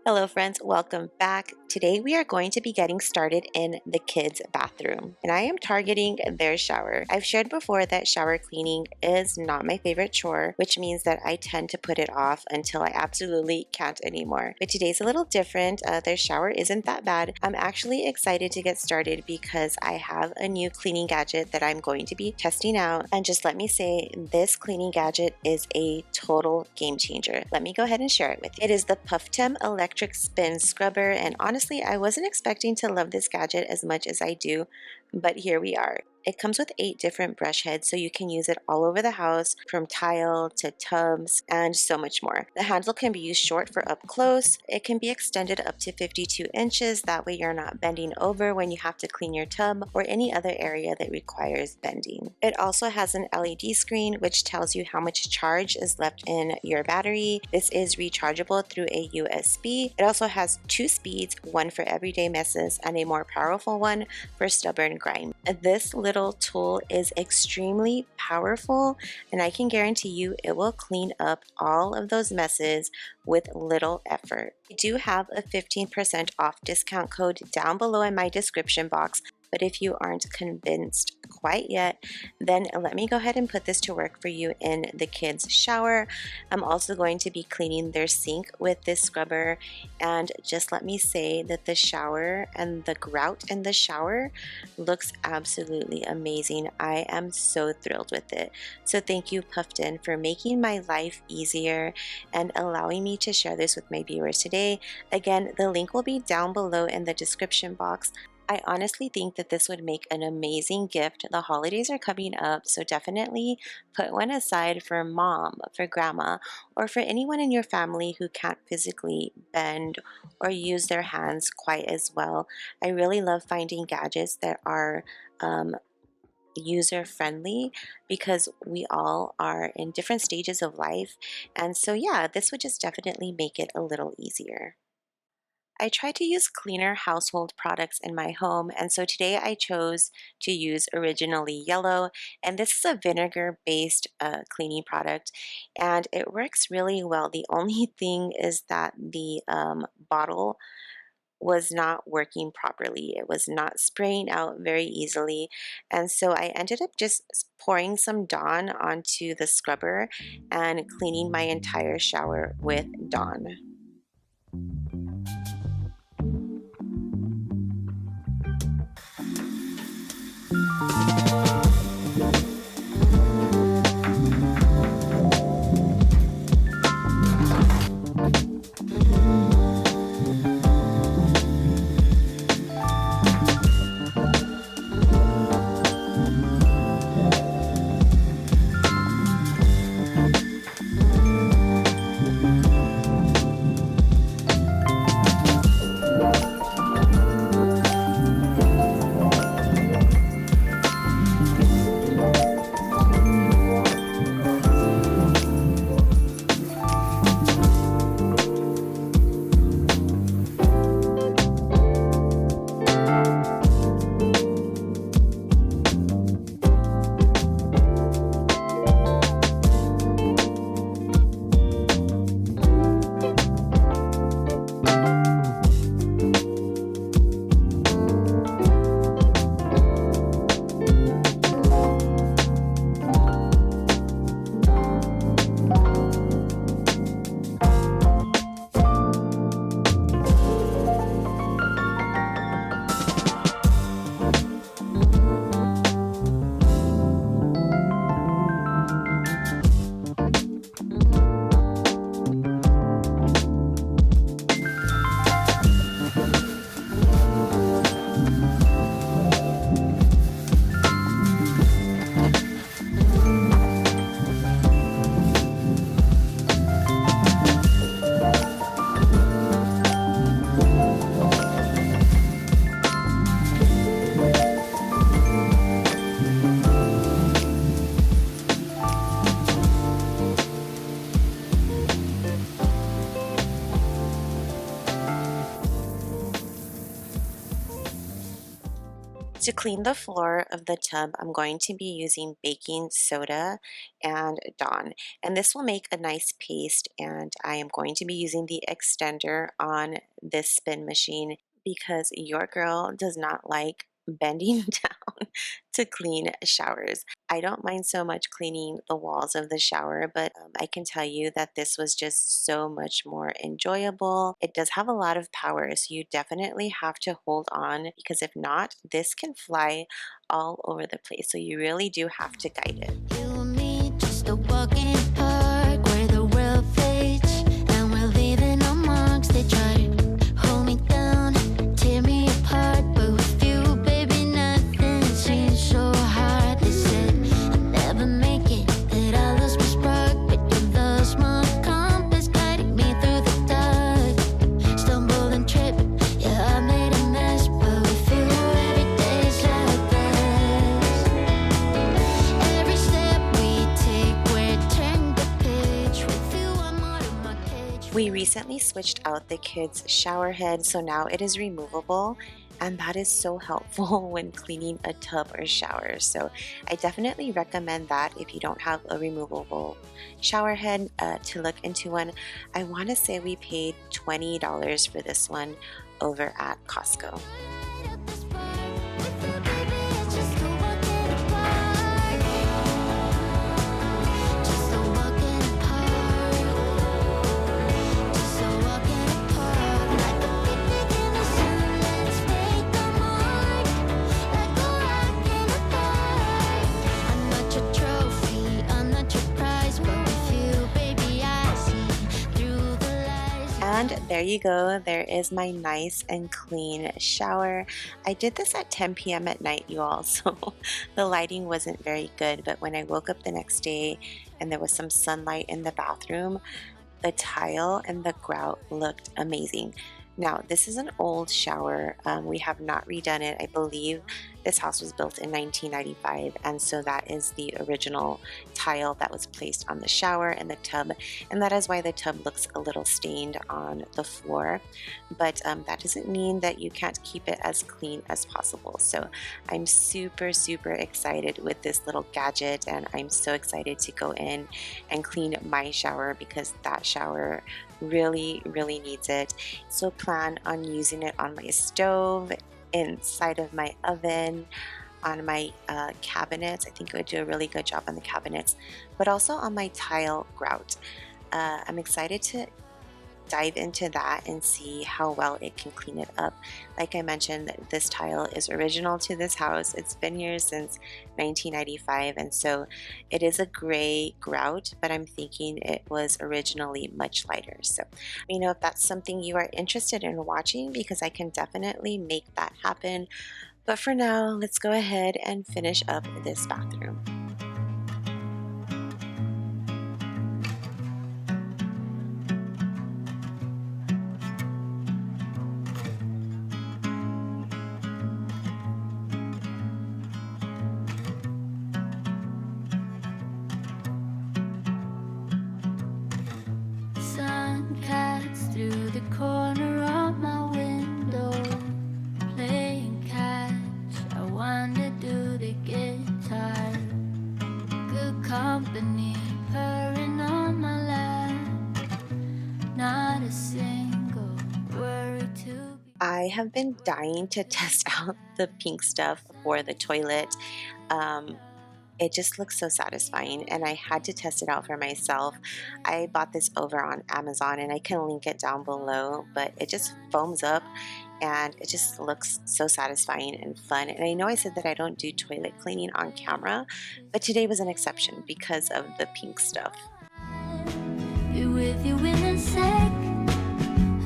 Hello friends, welcome back. Today we are going to be getting started in the kids' bathroom, and I am targeting their shower. I've shared before that shower cleaning is not my favorite chore, which means that I tend to put it off until I absolutely can't anymore. But today's a little different. Their shower isn't that bad. I'm actually excited to get started because I have a new cleaning gadget that I'm going to be testing out, and just let me say, this cleaning gadget is a total game changer. Let me go ahead and share it with you. It is the PUFTEM Electric Spin Scrubber, and honestly, I wasn't expecting to love this gadget as much as I do, but here we are. It comes with 8 different brush heads, so you can use it all over the house, from tile to tubs and so much more. The handle can be used short for up close. It can be extended up to 52 inches. That way you're not bending over when you have to clean your tub or any other area that requires bending. It also has an LED screen which tells you how much charge is left in your battery. This is rechargeable through a USB. It also has 2 speeds, one for everyday messes and a more powerful one for stubborn grime. This little tool is extremely powerful, and I can guarantee you it will clean up all of those messes with little effort. I do have a 15% off discount code down below in my description box, but if you aren't convinced quite yet, then let me go ahead and put this to work for you in the kids' shower. I'm also going to be cleaning their sink with this scrubber, and just let me say that the shower and the grout in the shower looks absolutely amazing. I am so thrilled with it. So thank you, PUFTEM, for making my life easier and allowing me to share this with my viewers today. Again, the link will be down below in the description box. I honestly think that this would make an amazing gift. The holidays are coming up, so definitely put one aside for mom, for grandma, or for anyone in your family who can't physically bend or use their hands quite as well. I really love finding gadgets that are user friendly because we all are in different stages of life, and so yeah, this would just definitely make it a little easier. I try to use cleaner household products in my home, and so today I chose to use Originally Yellow, and this is a vinegar-based cleaning product, and it works really well. The only thing is that the bottle was not working properly. It was not spraying out very easily, and so I ended up just pouring some Dawn onto the scrubber and cleaning my entire shower with Dawn. To clean the floor of the tub, I'm going to be using baking soda and Dawn. And this will make a nice paste, and I am going to be using the extender on this spin machine because your girl does not like bending down to clean showers. I don't mind so much cleaning the walls of the shower, but I can tell you that this was just so much more enjoyable. It does have a lot of power, so you definitely have to hold on because if not, this can fly all over the place. So you really do have to guide it. You and me, just a walk in the park where the world fades, and we're leaving our marks. They try to hold me down, tear me apart, but with you, baby, nothing seems so hard. They said I'd never make it, that I lost my spark, but your love, small compass, guiding me through the dark. Stumble and trip, yeah, I made a mess, but with you, every day's like this. Every step we take, we're turning the page. With you, I'm out of my cage. We recently switched out the kids' shower head, so now it is removable, and that is so helpful when cleaning a tub or shower. So I definitely recommend that if you don't have a removable shower head, to look into one. I want to say we paid $20 for this one over at Costco. Right at the spark. With you, baby, it's just a walk in the park. Just a walk in the park. Just a walk in the park. Like a picnic in the sun, let's make a mark. Like a rock in the park. I'm not your trophy, I'm not your prize, but with you, baby, I see through the lies. And there you go, there is my nice and clean shower. I did this at 10 p.m. at night, you all, so the lighting wasn't very good, but when I woke up the next day and there was some sunlight in the bathroom, the tile and the grout looked amazing. Now, this is an old shower. We have not redone it. I believe this house was built in 1995, and so that is the original tile that was placed on the shower and the tub, and that is why the tub looks a little stained on the floor. But that doesn't mean that you can't keep it as clean as possible. So I'm super, super excited with this little gadget, and I'm so excited to go in and clean my shower because that shower really, really needs it. So plan on using it on my stove, inside of my oven, on my cabinets. I think it would do a really good job on the cabinets, but also on my tile grout. I'm excited to dive into that and see how well it can clean it up. Like I mentioned, this tile is original to this house. It's been here since 1995, and so it is a gray grout, but I'm thinking it was originally much lighter. So let me know if that's something you are interested in watching, because I can definitely make that happen. But for now, let's go ahead and finish up this bathroom. Sun cuts through the corner of my window, playing catch. I wander to the guitar. Good company, purring on my lap. Not a single worry to be. I have been dying to test out the pink stuff for the toilet. It just looks so satisfying, and I had to test it out for myself. I bought this over on Amazon, and I can link it down below, but it just foams up and it just looks so satisfying and fun. And I know I said that I don't do toilet cleaning on camera, but today was an exception because of the pink stuff. Be with you in a sec.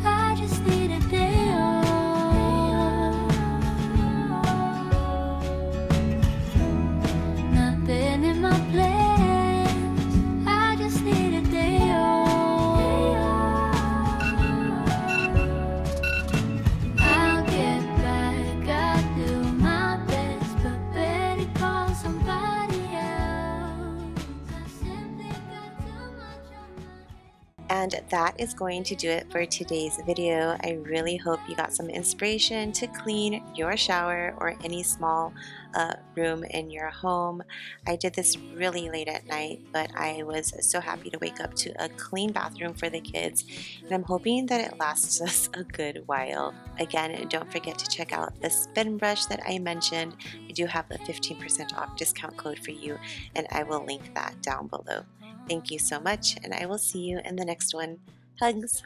I just need a day off. Nothing in my plans. I just need a day off. I'll get back. I'll do my best, but better call somebody else. I simply got too much on my head. And that is going to do it for today's video. I really hope you got some inspiration to clean your shower or any small room in your home. I did this really late at night, but I was so happy to wake up to a clean bathroom for the kids, and I'm hoping that it lasts us a good while. Again, don't forget to check out the spin brush that I mentioned. I do have the 15% off discount code for you, and I will link that down below. Thank you so much, and I will see you in the next one. Hugs!